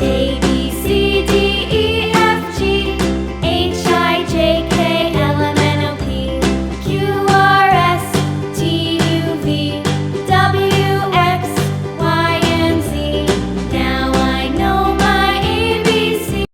A, B, C, D, E, F, G, H, I, J, K, L, M, N, O, P, Q, R, S, T, U, V, W, X, Y, and Z. Now I know my ABC.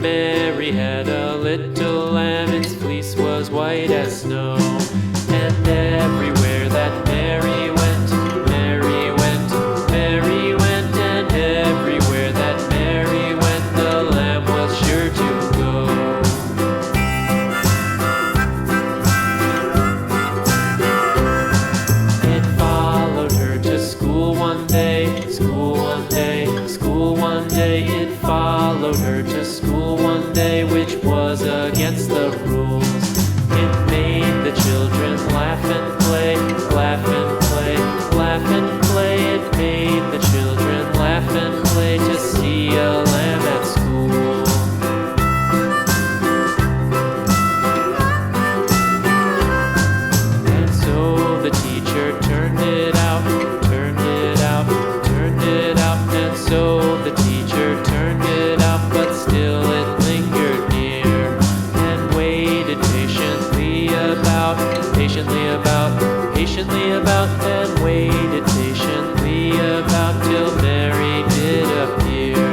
Mary had a little lamb, its fleece was white as snow. And everywhere that Mary went, Mary went, Mary went, and everywhere that Mary went, the lamb was sure to go. It followed her to school one day, school one day, school one day. It followed her to school one day, which was against the rules. It made the children laugh and play, laugh and play, laugh and play. It made the children laugh and play to see a lamb at school. And so the teacher turned it out, turned it out, turned it out. And so the teacher turned it out, but still it lingered near and waited patiently about, patiently about, and waited patiently about till Mary did appear.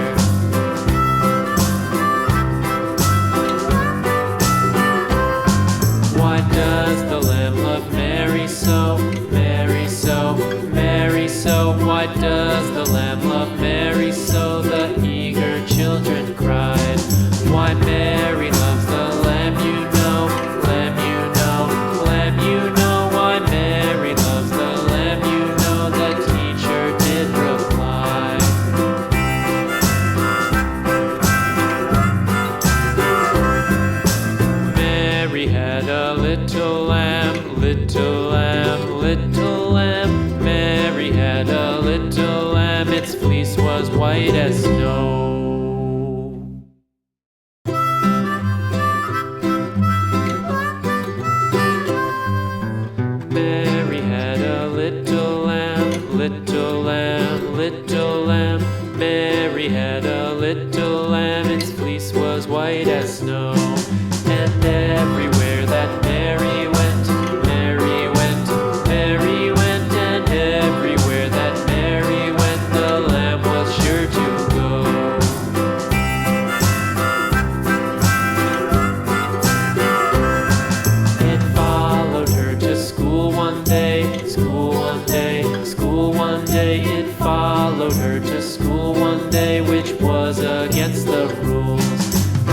Why does the lamb love Mary so, Mary so, Mary so? Why does the lamb love Mary so? The eager children cried. Why Mary loves the lamb, you know, lamb, you know, lamb, you know. Why Mary loves the lamb, you know, the teacher did reply. Mary had a little lamb, little lamb, little lamb. Mary had a little lamb, its fleece was white as snow. Mary had a little lamb, little lamb, little lamb. Mary had a little lamb, its fleece was white as snow. And everywhere that Mary went, Mary went, Mary went, and everywhere that Mary went, the lamb was sure to go. It followed her to school one day, school one day, school one day. It followed her to school one day, which was against the rules.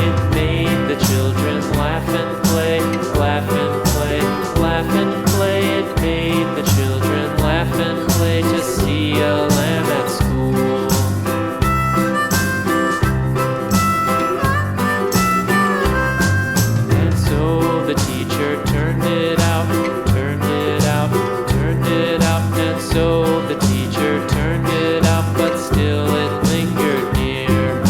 It made the children laugh and play, laugh and play, laugh and play. It made the children laugh and play to see a lamb at school. And so the teacher turned it out, turned it out, turned it out. And so the teacher turned it out, but still it lingered near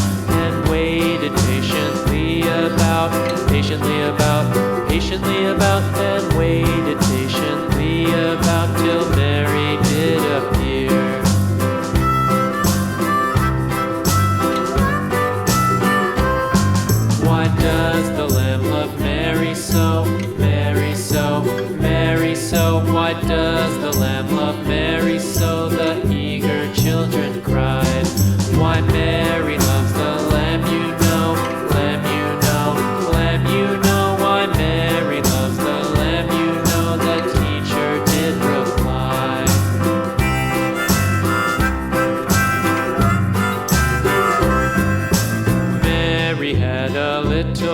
and waited patiently about, patiently about, and waited patiently about till Mary did appear. Why does the lamb love Mary so, Mary so, Mary so? Why does the lamb love Mary so? The eager children cried. Why Mary loves the lamb, you know, lamb, you know, lamb, you know. Why Mary loves the lamb, you know, the teacher did reply. Mary had a little